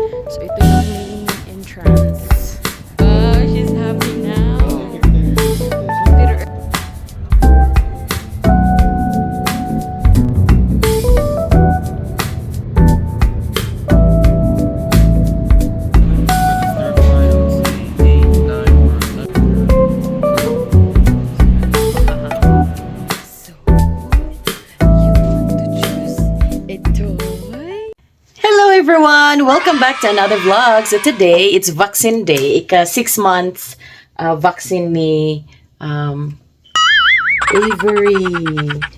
So ito yung main entrance. Oh, she's happy now. Pero so you want to choose a toy? Hello everyone! Welcome back to another vlog. So today, it's vaccine day. Ika 6 months vaccine ni Avery.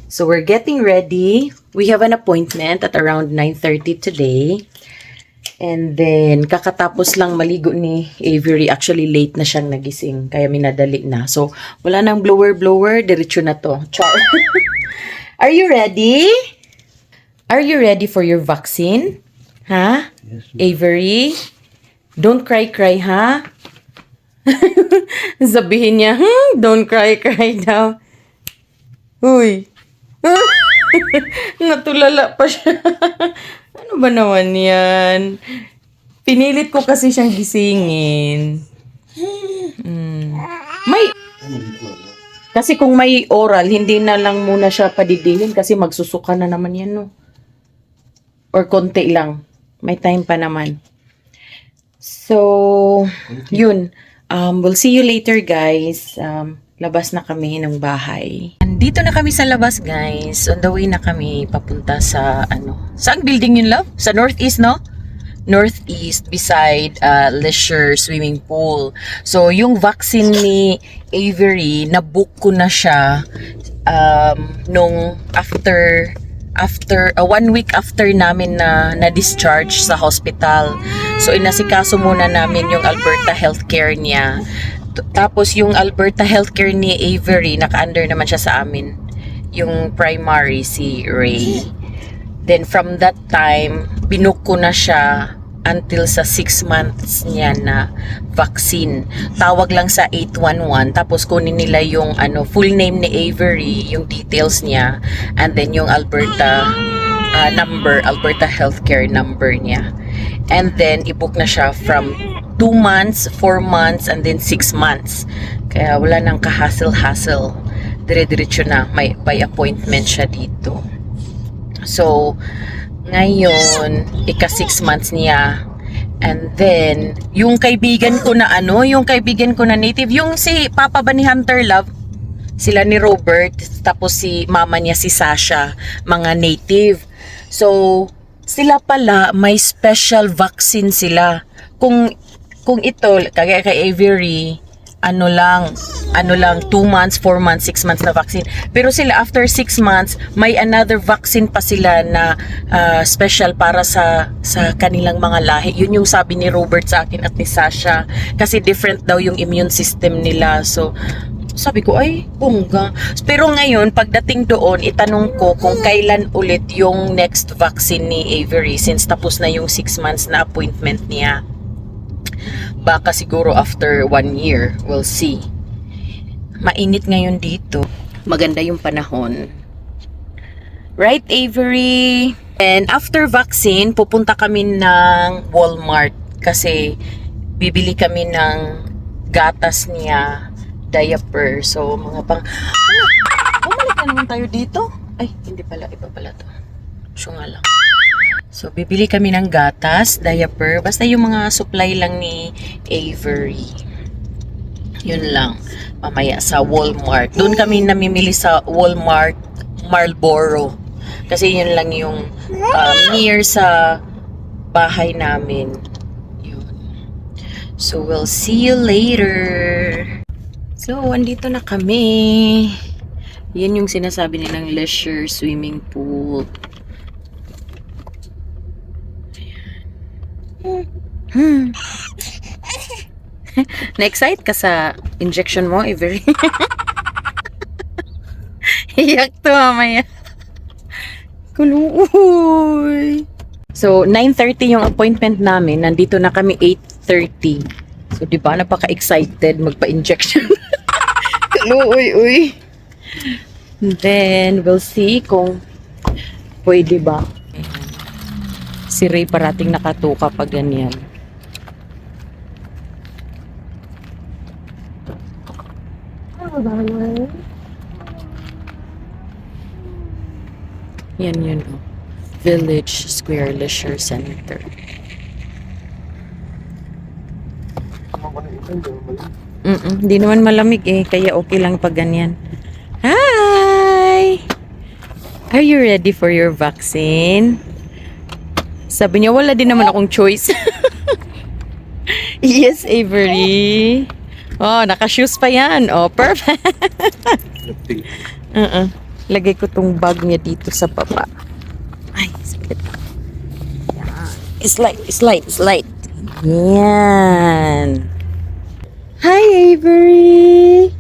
So we're getting ready. We have an appointment at around 9:30 today. And then, kakatapos lang maligo ni Avery. Actually, late na siyang nagising. Kaya minadali na. So, wala nang blower. Diretso na to. Char. Are you ready? Are you ready for your vaccine? Ha? Yes, Avery? Don't cry, ha? Sabihin niya, don't cry daw. Uy. Natulala pa siya. Ano ba naman yan? Pinilit ko kasi siyang gisingin. May... Kasi kung may oral, hindi na lang muna siya padidihin kasi magsusuka na naman yan, no? Or konti lang. May time pa naman. So, yun. We'll see you later, guys. Labas na kami ng bahay. Dito na kami sa labas, guys. On the way na kami papunta sa, saang building yun, love? Sa Northeast, no? Northeast, beside leisure swimming pool. So, yung vaccine ni Avery, nabook ko na siya nung after 1 week after namin na discharge sa hospital. So, inasikaso muna namin yung Alberta Healthcare niya. Tapos yung Alberta Healthcare ni Avery, naka-under naman siya sa amin. Yung primary, si Ray. Then from that time, binook ko na siya until sa 6 months niya na vaccine. Tawag lang sa 811. Tapos kunin nila yung full name ni Avery, yung details niya. And then yung Alberta number, Alberta Healthcare number niya. And then, i-book na siya from 2 months, 4 months, and then 6 months. Kaya wala nang ka-hassle-hassle. Dire-diretso na. By appointment siya dito. So, ngayon, ika 6 months niya. And then, yung kaibigan ko na native, yung si Papa ba ni Hunter Love, sila ni Robert, tapos si mama niya si Sasha, mga native. So, sila pala, may special vaccine sila. Kung ito, kaya kay Avery, ano lang, 2 months, 4 months, 6 months na vaccine. Pero sila, after 6 months, may another vaccine pa sila na special para sa kanilang mga lahi. Yun yung sabi ni Robert sa akin at ni Sasha. Kasi different daw yung immune system nila. So, sabi ko, ay, bongga. Pero ngayon, pagdating doon, itanong ko kung kailan ulit yung next vaccine ni Avery since tapos na yung 6 months na appointment niya. Baka siguro after 1 year, we'll see. Mainit ngayon dito. Maganda yung panahon. Right, Avery? And after vaccine, pupunta kami ng Walmart kasi bibili kami ng gatas niya, diaper. So, mga bumalik na naman tayo dito. Ay, hindi pala. Iba pala to. So nga lang. So, bibili kami ng gatas, diaper. Basta yung mga supply lang ni Avery. Yun lang. Mamaya sa Walmart. Doon kami namimili sa Walmart Marlboro. Kasi yun lang yung near sa bahay namin. Yun. So, we'll see you later. So, andito na kami. Yan yung sinasabi nilang leisure swimming pool. Na-excite ka sa injection mo, Avery? Iyak to mamaya. Kuluoy. So, 9:30 yung appointment namin. Nandito na kami 8:30. So, di ba, napaka-excited magpa-injection. Uy. Then, we'll see kung pwede ba. Si Ray parating nakatuka pag ganyan. Yan yun, oh. Village Square Leisure Center. Hindi naman malamig eh, kaya okay lang pag ganyan. Hi! Are you ready for your vaccine? Sabi niya, wala din naman akong choice. Yes, Avery. Oh, naka-shoes pa yan. Oh, perfect. Lagay ko tong bag niya dito sa baba. Ay, sakit. Yan. Slide. Yan. Hi, Avery.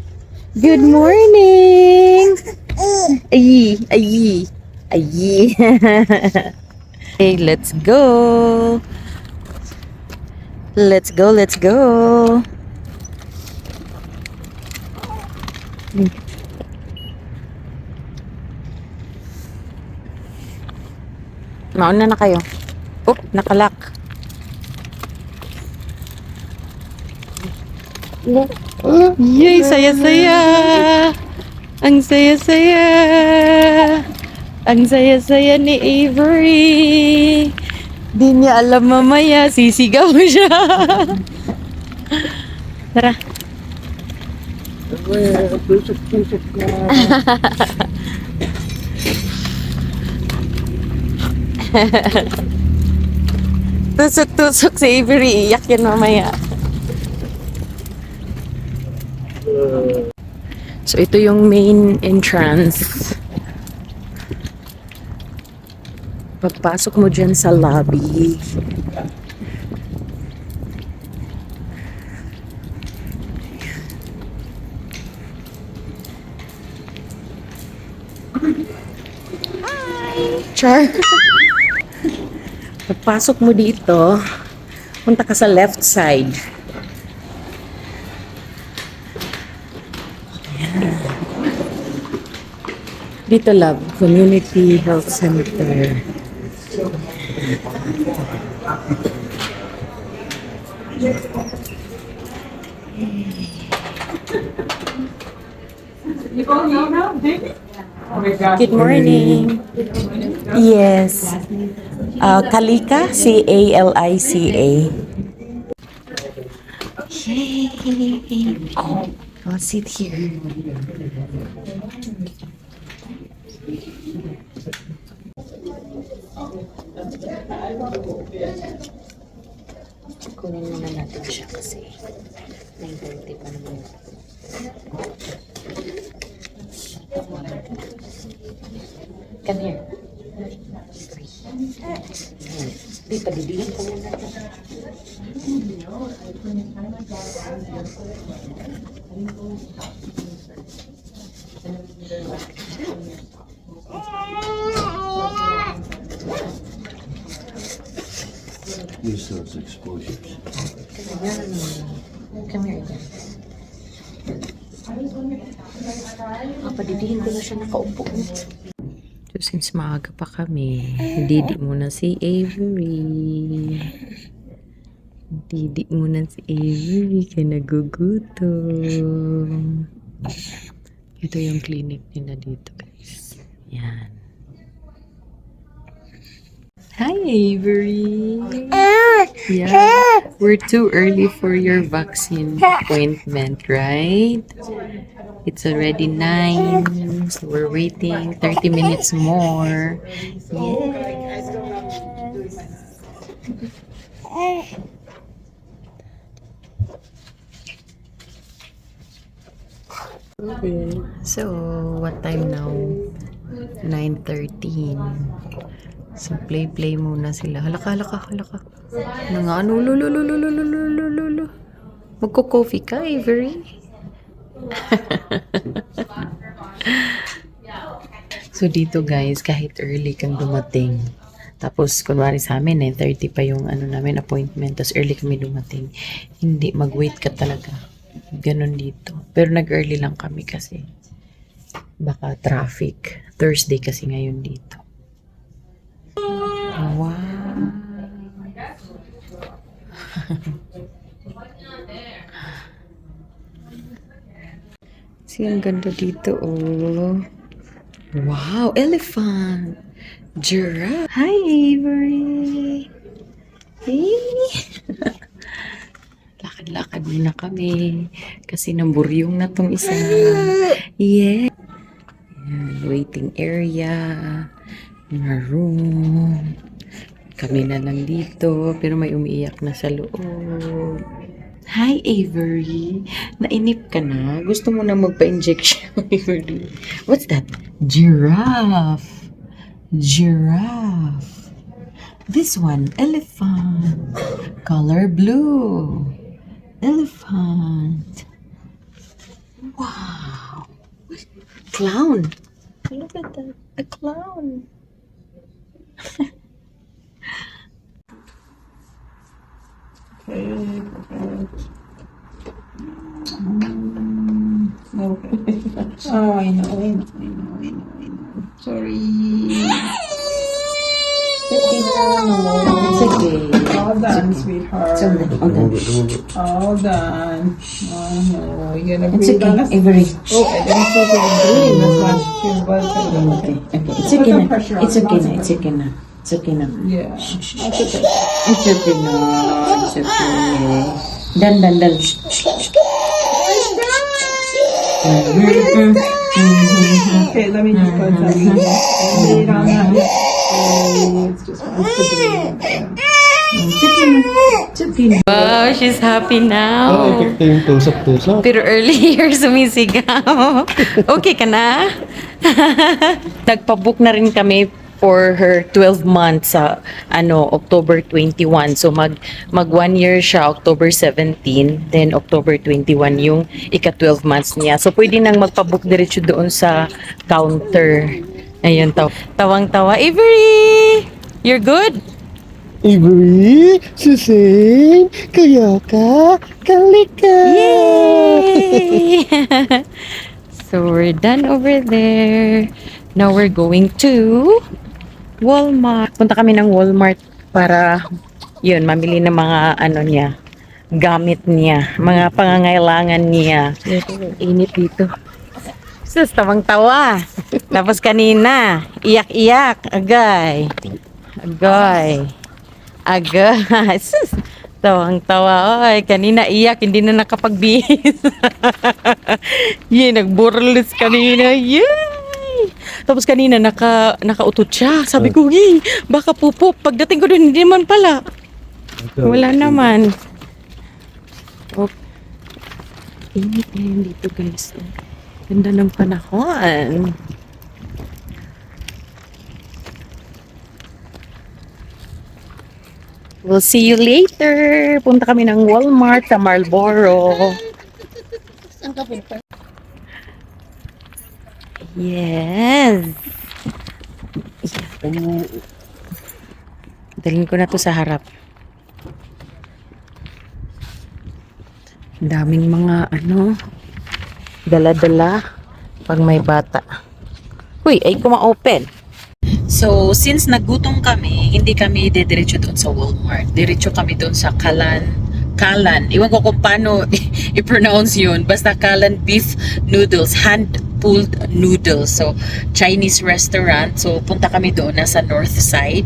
Good morning. Ay. Okay, let's go. Let's go. Mauna na kayo. Oh, nakalak. Yay, saya-saya. Ang saya-saya. Ang saya-saya ni Avery. Di niya alam mamaya, sisigaw siya. Tara. Tusok-tusok ka. Tusok-tusok si Avery. Iyak yan mamaya. So, ito yung main entrance. Pagpasok mo dyan sa lobby. Hi! Char! Pagpasok mo dito, punta ka sa left side. Ayan. Dito, love, Community Health Center. Good morning. Yes. Kalika, C-A-L-I-C-A. Yay! I'll sit here. Kunin muna natin siya kasi 9:30 pa naman. Come here. Di pa didihin ko muna. Use those exposures. Come here again. Padidihin ko na siya nakaupo. So, since maaga pa kami, didi muna si Avery. Didi muna si Avery kaya nagugutom. Ito yung clinic nila dito, guys. Yan. Hi, Avery. Yeah, we're too early for your vaccine appointment, right? It's already 9, so we're waiting 30 minutes more. Yes. So, what time now? 9:13. So, play muna sila. Halaka. Ano, lululululululululu. Magko-coffee ka, Avery? So, dito guys, kahit early kang dumating. Tapos, kunwari sa amin, 9:30 pa yung namin appointment. Tapos, early kami dumating. Hindi, mag-wait ka talaga. Ganon dito. Pero nag-early lang kami kasi baka traffic. Thursday kasi ngayon dito. Wow. See, ang ganda dito, oh. Wow, elephant. Giraffe. Hi, Avery. Hey. Lakad-lakad muna kami. Kasi namburyong na tong isa. Yeah. Ayan, waiting area. Mga room. Kami na lang dito. Pero may umiiyak na sa loob. Hi, Avery. Nainip ka na? Gusto mo na magpa-injection, Avery? What's that? Giraffe. Giraffe. This one, elephant. Color blue. Elephant. Wow. Clown. Look at that. A clown. Okay. Oh, I know. Sorry. It's okay. All done, sweetheart. It's okay. All done. Oh no, you're gonna It's breathe okay, on us. Avery. Oh, I didn't put it in breathe. That's why she's buzzing. Okay. It's Put okay the na. pressure on. It's okay na. It's okay na. It's okay na. Yeah. That's okay. It's okay na. It's okay. Dan. Okay, let me just put that. Lay it on that. It's just wants to breathe. It's okay. Wow, she's happy now. Epekto yung tusok-tusok. Pero earlier sumisigaw. Okay ka na? Nagpabook na rin kami for her 12 months sa October 21. So mag 1 year siya October 17, then October 21 yung ika 12 months niya. So pwede nang magpabook diretso doon sa counter. Ayun, tawang-tawa. Avery! You're good? Avery, Susan, kaya ka, kalika. Yay! So we're done over there. Now we're going to Walmart. Punta kami ng Walmart para yun, mamili ng mga niya, gamit niya, mga pangangailangan niya. Init dito. Sus, tawang-tawa. Tapos kanina, iyak-iyak. Agay. Sus, tawang-tawa. Ay, kanina iyak, hindi na nakapagbihis. Nagburles kanina. Yay! Tapos kanina nakautot siya. Sabi ko, baka pupok. Pagdating ko doon, hindi naman pala. Wala naman. Oh. Init ngayon dito, guys. Ganda ng panahon. We'll see you later. Punta kami ng Walmart sa Marlboro. Yes. Dalhin ko na to sa harap. Daming mga dala-dala pag may bata. Uy, ay kuma-open. So, since nagutom kami, hindi kami diretso doon sa Walmart. Diretso kami doon sa Kalan. Iwan ko kung paano i-pronounce yun. Basta Kalan beef noodles, hand-pulled noodles. So, Chinese restaurant. So, punta kami doon, nasa north side.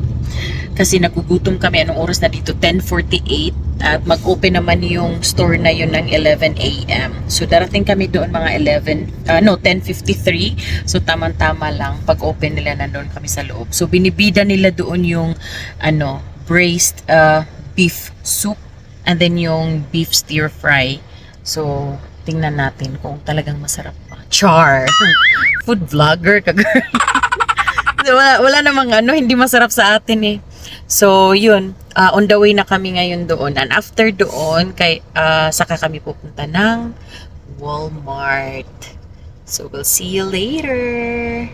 Kasi nagugutom kami. Anong oras na dito? 10:48. At mag-open naman yung store na yun ng 11 a.m. So, darating kami doon mga 10:53. So, tamang-tama lang. Pag-open nila, nandun kami sa loob. So, binibida nila doon yung braised beef soup. And then yung beef stir fry. So, tingnan natin kung talagang masarap pa. Char! Food vlogger ka, girl. wala namang hindi masarap sa atin eh. So, yun. On the way na kami ngayon doon. And after doon, saka kami pupunta ng Walmart. So, we'll see you later.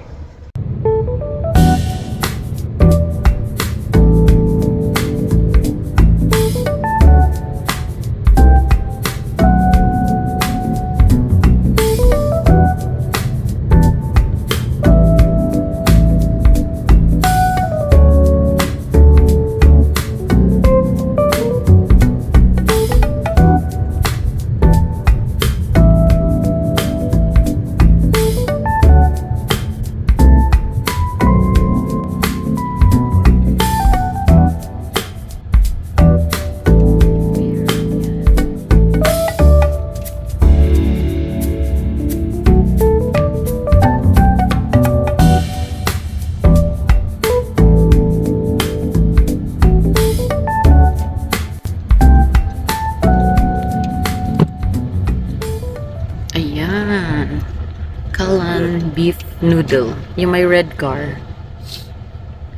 beef noodle. Yung may red car.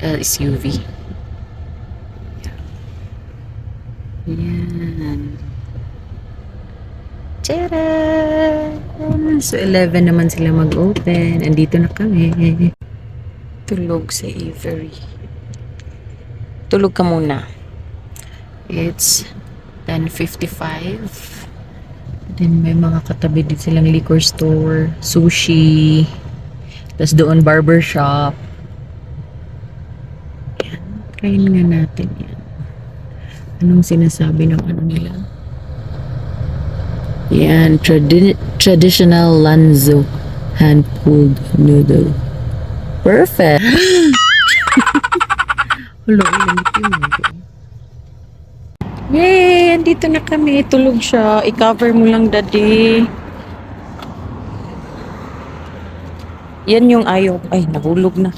SUV. Yan. Tada! So, 11 naman sila mag-open. Andito na kami. Tulog sa Avery. Tulog ka muna. It's 10:55. Then, may mga katabi din silang liquor store, sushi, tapos doon barbershop. Yan. Kain nga natin yan. Anong sinasabi ng ano nila? Yan, traditional Lanzo hand-pulled noodle. Perfect! Hello, yay! Andito na kami. Tulog siya. I-cover mo lang, daddy. Yan yung ayaw. Ay, nahulog na.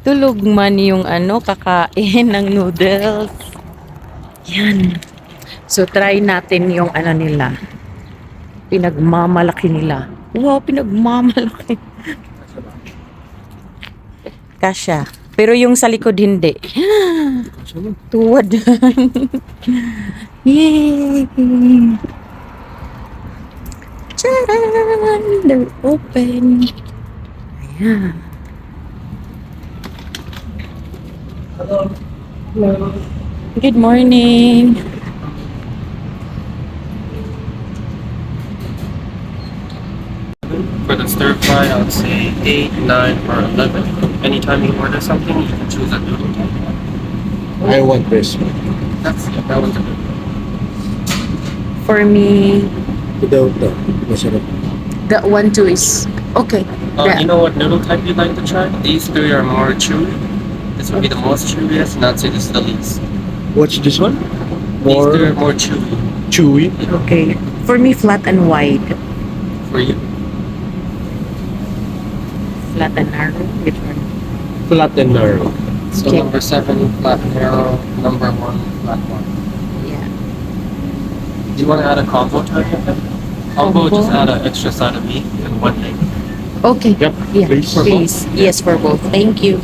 Tulog man yung kakain ng noodles. Yan. So, try natin yung nila. Pinagmamalaki nila. Wow, pinagmamalaki. Kasya. Pero yung sa likod hindi. Tuwad. Yay! Charan! They're open. Ayan. Good morning. For the stir fry, I would say 8, 9, or 11. Anytime you order something, you can choose a noodle type. I want this. That one's a good. For me, Without the masarap. that one too is okay. You know what noodle type you'd like to try? These three are more chewy. This would be the most chewiest, and I'd say this is the least. What's this one? These three are More more chewy. chewy. Okay. For me, flat and wide. For you? Flat and narrow. Which one? Flat and narrow. So Okay. number 7, flat narrow. Number 1, flat one. Yeah. Do you want to add a combo to any of them? Combo, just add an extra side of meat and 1 egg. Okay. Yep, Yeah. please. For Please. Yes, for both. Thank you.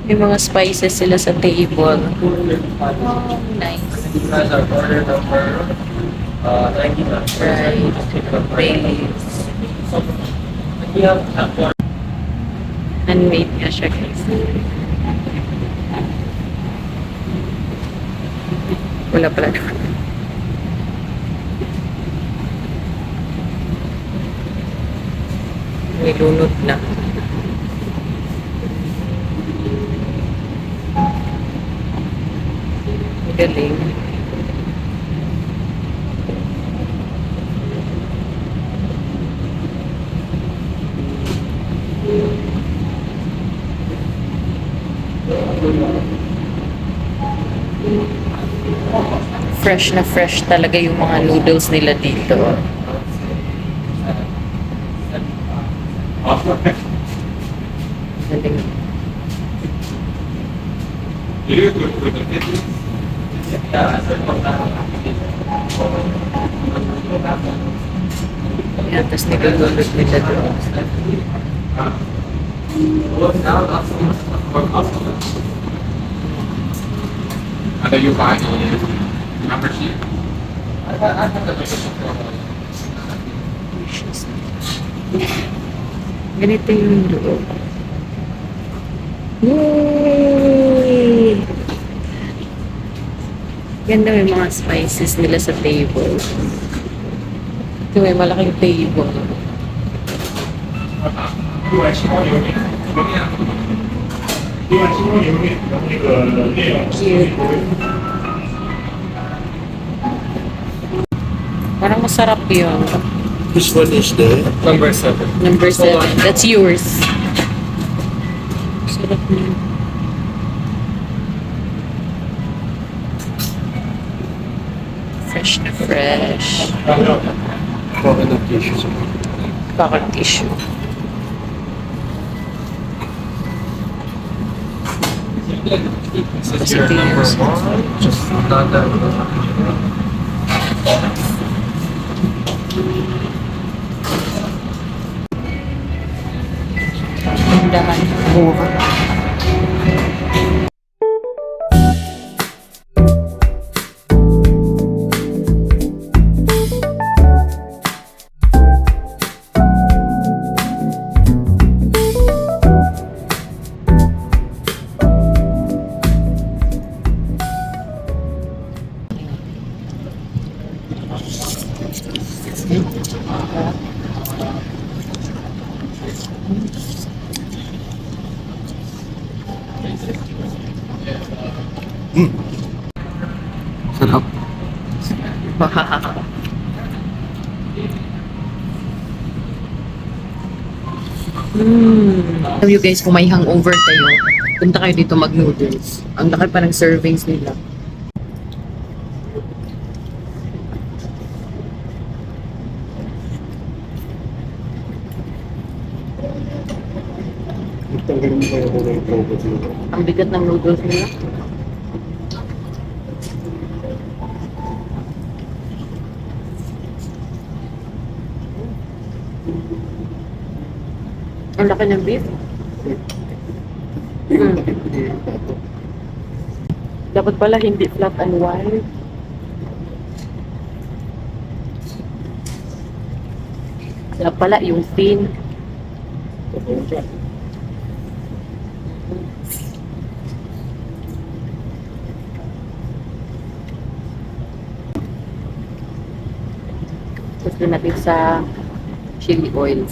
May mga spices sila sa table. Oh, nice. You guys are order number 99. Right. Baileys. Yeah. Handmade nga siya, guys. Wala pala naman. Nilunod na. Galing. Fresh na fresh talaga yung mga noodles nila dito. Galing. Yan, tapos nilulunod nila doon. Are you buying a membership? Ganito yung loob. Yay! Ganda may mga spices nila sa table. Ito may malaking table. Cute. Parang masarap yun. This one is the Number 7. Number 7. That's yours. Sarap niya. Fresh na fresh. coconut tissue. Bakit tissue? This is your number one. Just not that. Tindahan. Over. Sarap. Alam you guys, kung may hangover kayo, punta kayo dito mag-noodles. Ang laki pa ng servings nila. Tanggalin mo kaya muna yung trouble nila. Ang bigat ng noodles nila. Ang laki ng beef. Dapat pala hindi flat and wide. Dapat pala yung thin. Gusto natin sa chili oil.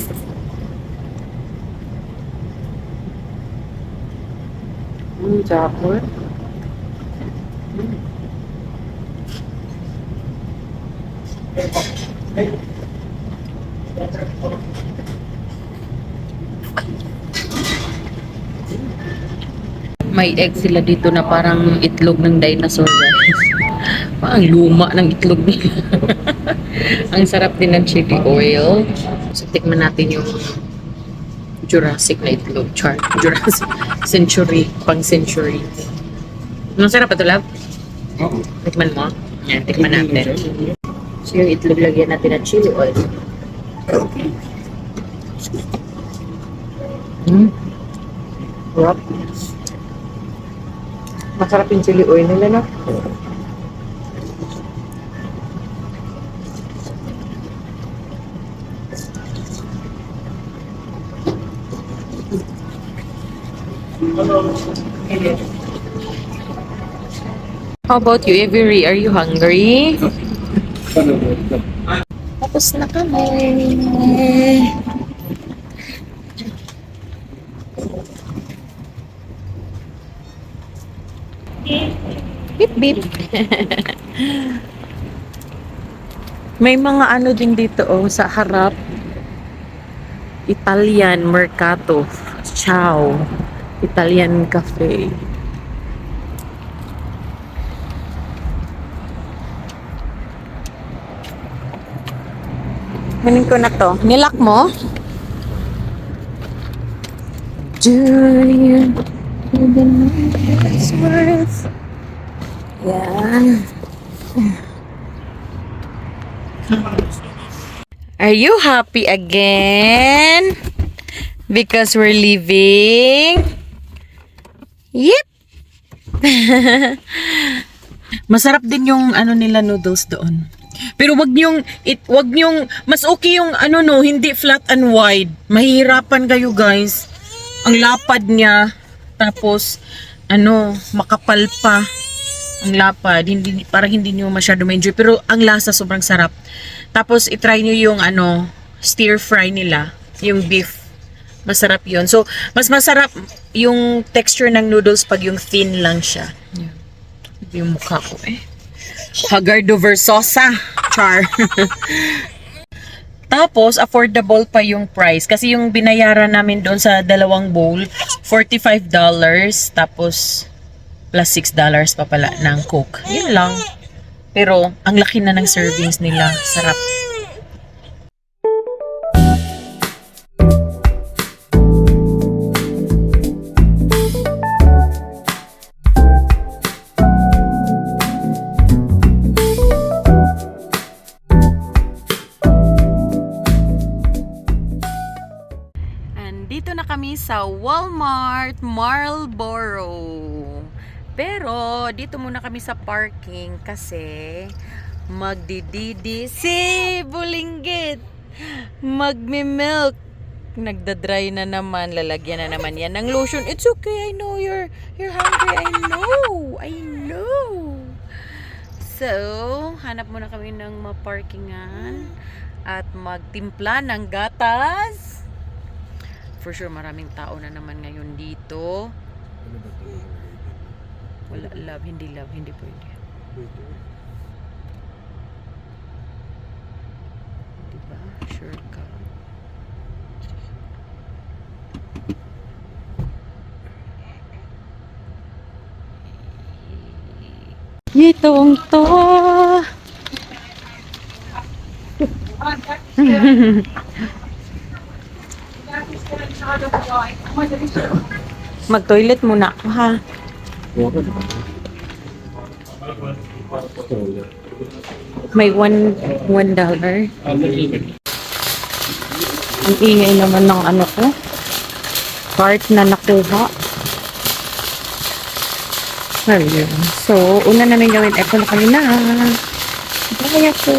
Sarap. May egg sila dito na parang itlog ng dinosaur, guys. Parang luma ng itlog nila. Ang sarap din ng chili oil. So, tikman natin yung Jurassic na itlog. Jurassic. Century. Pang-century. Ang sarap ito, love? Oo. Tikman mo? Yan, tikman natin. So, yung itlog lagyan natin ng chili oil. Sarap. Masarap yung chili oil nila, no? How about you, Avery? Are you hungry? Tapos na kami. Beep beep. May mga ano din dito sa harap. Italian Mercato. Ciao. Italian Cafe. Kunin ko na to. Nilak mo? Julian. Yan. Are you happy again? Because we're leaving? Yep. Masarap din yung ano nila noodles doon. Pero wag niyong mas okay yung ano no, hindi flat and wide. Mahihirapan kayo, guys. Ang lapad niya. Tapos ano, makapal pa ang lapad. Hindi, parang hindi niyo masyado ma-enjoy, pero ang lasa sobrang sarap. Tapos i-try niyo yung ano, stir fry nila, yung beef. Masarap 'yon. So, mas masarap yung texture ng noodles pag yung thin lang siya. Yeah. Yung mukha ko Hagardo Versosa. Char. Tapos, affordable pa yung price. Kasi yung binayaran namin doon sa dalawang bowl, $45. Tapos, plus $6 pa pala ng Coke. Yun lang. Pero, ang laki na ng servings nila. Sarap. Nandito na kami sa Walmart Marlboro. Pero dito muna kami sa parking kasi magdididi si Bulinggit. Magme-milk. Nagda-dry na naman, lalagyan na naman yan ng lotion. It's okay, I know you're hungry. I know. So, hanap muna kami ng maparkingan at magtimpla ng gatas. For sure, maraming tao na naman ngayon dito. Wala, hindi pwede. Diba? Sure ka. Itong to. Mag-toilet muna ako, ha? May $1. Ang ingay naman ng ano ko. Cart na nakuha. Ayun. So, una namin gawin. Eto na kami na. Bye ako.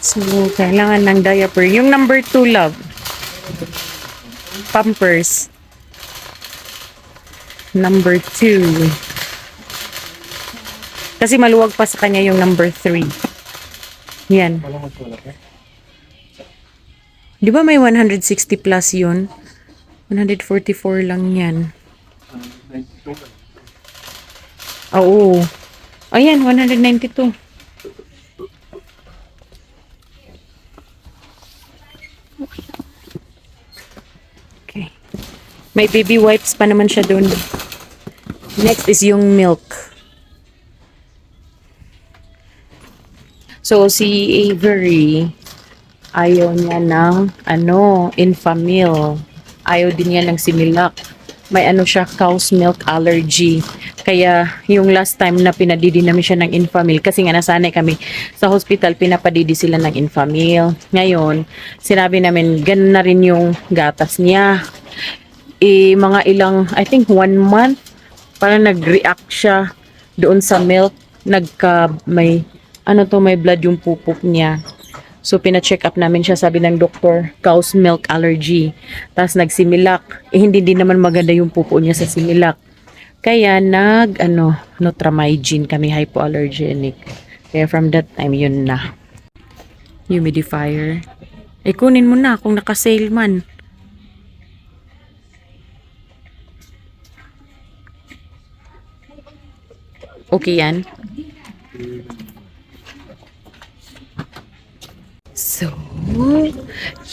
So, kailangan ng diaper. Yung number 2, love. Pampers. Number 2. Kasi maluwag pa sa kanya yung number 3. Yan. Di ba may 160 plus yun? 144 lang yan. Oo. Ayan, 192. Okay. May baby wipes pa naman siya doon. Next is yung milk. So, si Avery, ayaw niya ng, Enfamil. Ayaw din niya ng Similac. May siya, cow's milk allergy. Kaya, yung last time na pinadidi namin siya ng Enfamil, kasi nga nasanay kami sa hospital, pinapadidi sila ng Enfamil. Ngayon, sinabi namin, ganun na rin yung gatas niya. Mga ilang, I think 1 month, parang nag-react siya doon sa milk. May blood yung pupok niya. So, pina-check up namin siya, sabi ng doktor, cow's milk allergy. Tapos, nag-Similac. Hindi din naman maganda yung pupo niya sa Similac. Kaya, Nutramygin kami, hypoallergenic. Kaya, from that time, yun na. Humidifier. Kunin mo na kung naka-sale man. Okay yan? So,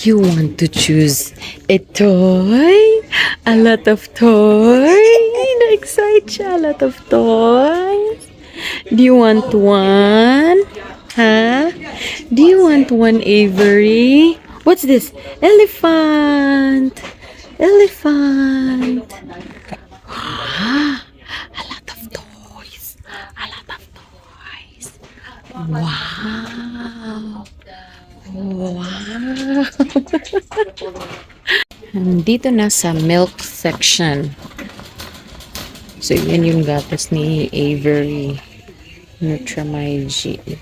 you want to choose a toy? A lot of toys? Na-excite siya. A lot of toys? Do you want one? Huh? Do you want one, Avery? What's this? Elephant! Elephant! A lot of toys. A lot of toys. Wow! Wow! Dito na sa milk section. So, yan yung gatas ni Avery. Nutramygin.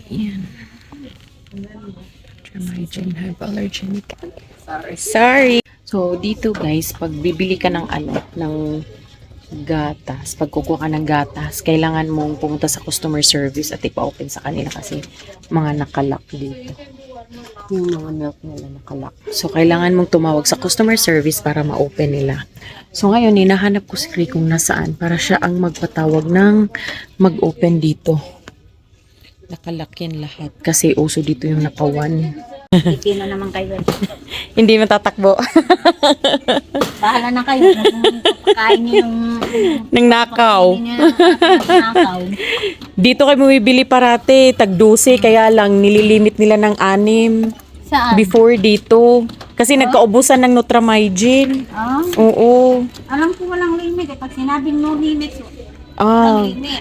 Yan. Nutramygin hypoallergenic. Sorry! So, dito guys, pag bibili ka ng ng gatas, pag kukuha ka ng gatas, kailangan mong pumunta sa customer service at ipa-open sa kanila kasi mga nakalock dito. Yung mga milk nila nakalock. So, kailangan mong tumawag sa customer service para ma-open nila. So, ngayon, hinahanap ko si Kri kung nasaan para siya ang magpatawag ng mag-open dito. Nakalock yan lahat kasi uso dito yung naka-1. Pilipino naman kayo. Hindi matatakbo. Bahala na kayo. Kain niyo yung... Nang nakaw. Nakaw. Dito kayo bumibili parate, tag-12, kaya lang nililimit nila ng 6 Saan? before dito. Kasi nagkaubusan ng Nutramigin. Ah, Oo. alam ko walang limit. Pag sinabing no limit,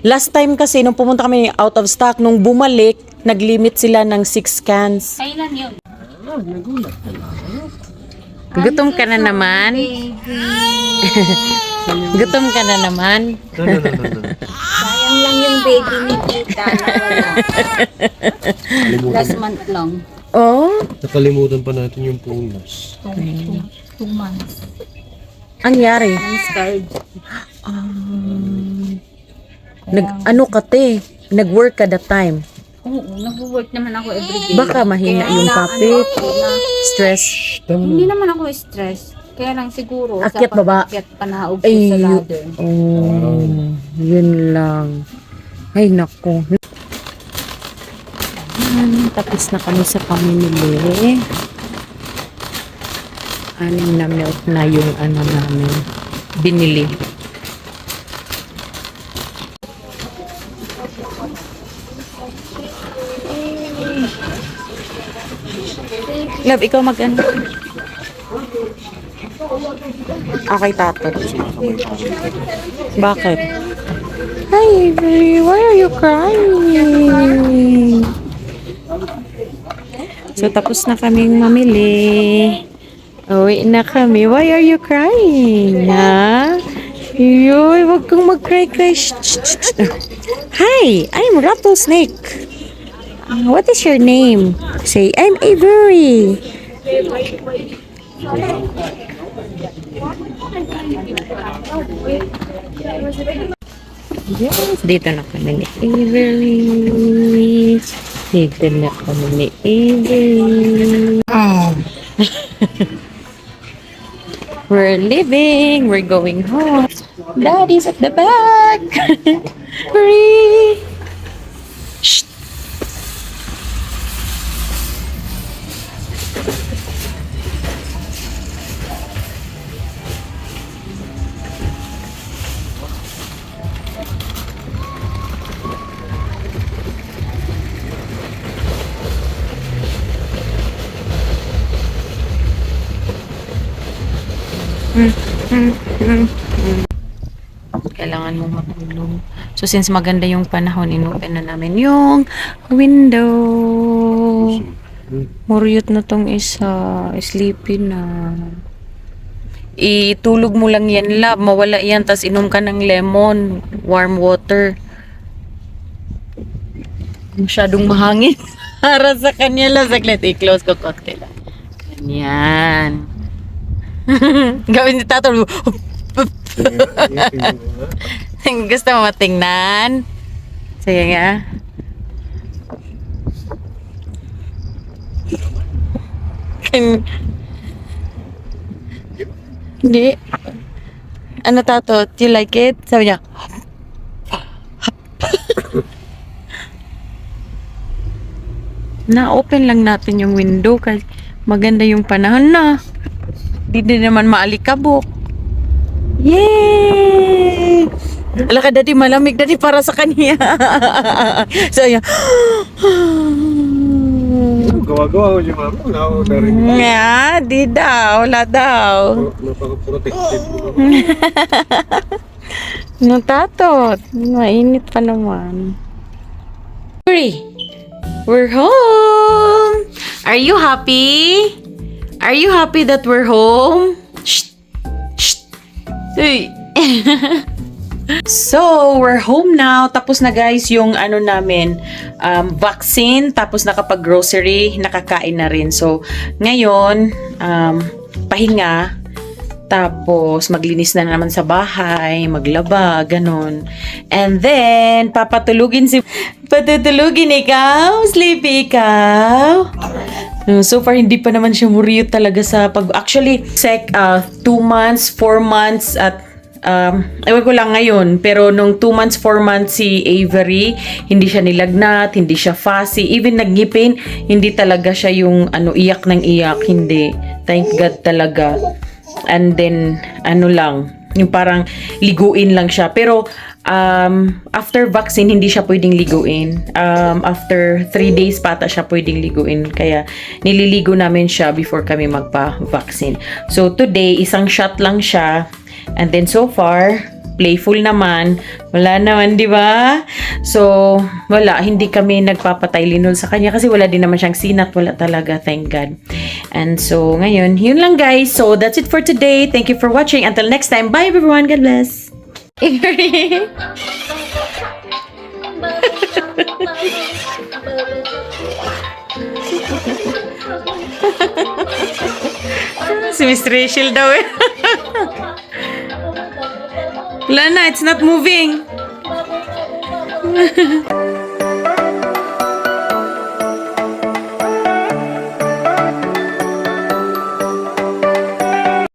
Last time kasi, nung pumunta kami out of stock, nung bumalik, nag-limit sila ng 6 cans. kailan yun? Gutom ka na naman? Gutom ka na naman? Sayang lang yung baby ni Tita na wala. Last month lang. Oh? Nakalimutan pa natin yung punas. 2 months. Anyari? I'm scared. Ano ka te? Nag-work ka that time? Oo, nag-work naman ako everyday. Baka mahina Kaya yung na- kapit. ano ako na, Stress? hindi naman ako stress. Kaya lang siguro Akyat sa baba? pag-akyat panaog ko Ay, sa ladder. oh, yun lang. Ay, nako. Tapos na kami sa pamimili. 6 na milk na yung ano namin binili. Love, ikaw mag-ano? Okay, tato. Bakit? Hi, Avery. Why are you crying? So, tapos na kaming mamili. Uwi na kami. Why are you crying? Ha? Yoy, wag kang mag-cry-cry. Shh, shh, shh. Hi, I'm Rattlesnake. What is your name? Say, I'm Avery. Yes, dito na kami ni Avery. Dito na kami ni Avery. We're leaving. We're going home. Daddy's at the back. Hurry. Shh. Kailangan mo matulog. So, since maganda yung panahon, inopen na namin yung window. Muryot na tong isa. Sleepy na. Itulog mo lang yan, love. Mawala yan. Tapos inom ka ng lemon. Warm water. Masyadong mahangin. Para sa kanya lang. Saglit, i-close ko konti lang. Ganyan. Gawin ni Tato. Gusto mo matingnan? Sige nga. Hindi. Ano Tato? Do you like it? Sabi niya. Na-open lang natin yung window kasi maganda yung panahon na. Di din naman maalikabok. Yay! Ala ka, daddy, malamig, daddy, para sa kanya. So, yan. Gawa-gawa ko yung mama. Wala ako daring. Nga, di daw, wala daw. Napaka-protected mo. No, Tato, mainit pa naman. Hurry! We're home! Are you happy? Are you happy that we're home? Shh! Shh! Hey! So, we're home now. Tapos na guys yung ano namin, vaccine. Tapos nakapag-grocery, nakakain na rin. So, ngayon, pahinga. Tapos, maglinis na naman sa bahay, maglaba, ganun. And then, patutulugin ikaw? Sleepy ikaw? So far, hindi pa naman siya muryot talaga sa actually, 2 months, 4 months, at ewan ko lang ngayon, pero nung 2 months, 4 months si Avery, hindi siya nilagnat, hindi siya fussy, even naggipin, hindi talaga siya yung iyak ng iyak, hindi. Thank God talaga. And then, yung parang liguin lang siya. Pero, after vaccine, hindi siya pwedeng liguin. After 3 days pata siya pwedeng liguin. Kaya, nililigo namin siya before kami magpa-vaccine. So, today, isang shot lang siya. And then, so far, playful naman. Wala naman, di ba? So, wala. Hindi kami nagpapatay linol sa kanya kasi wala din naman siyang sinat. Wala talaga, thank God. And so, ngayon, yun lang guys. So, that's it for today. Thank you for watching. Until next time, bye everyone. God bless. Si Miss Rachel daw eh. Wala na, it's not moving.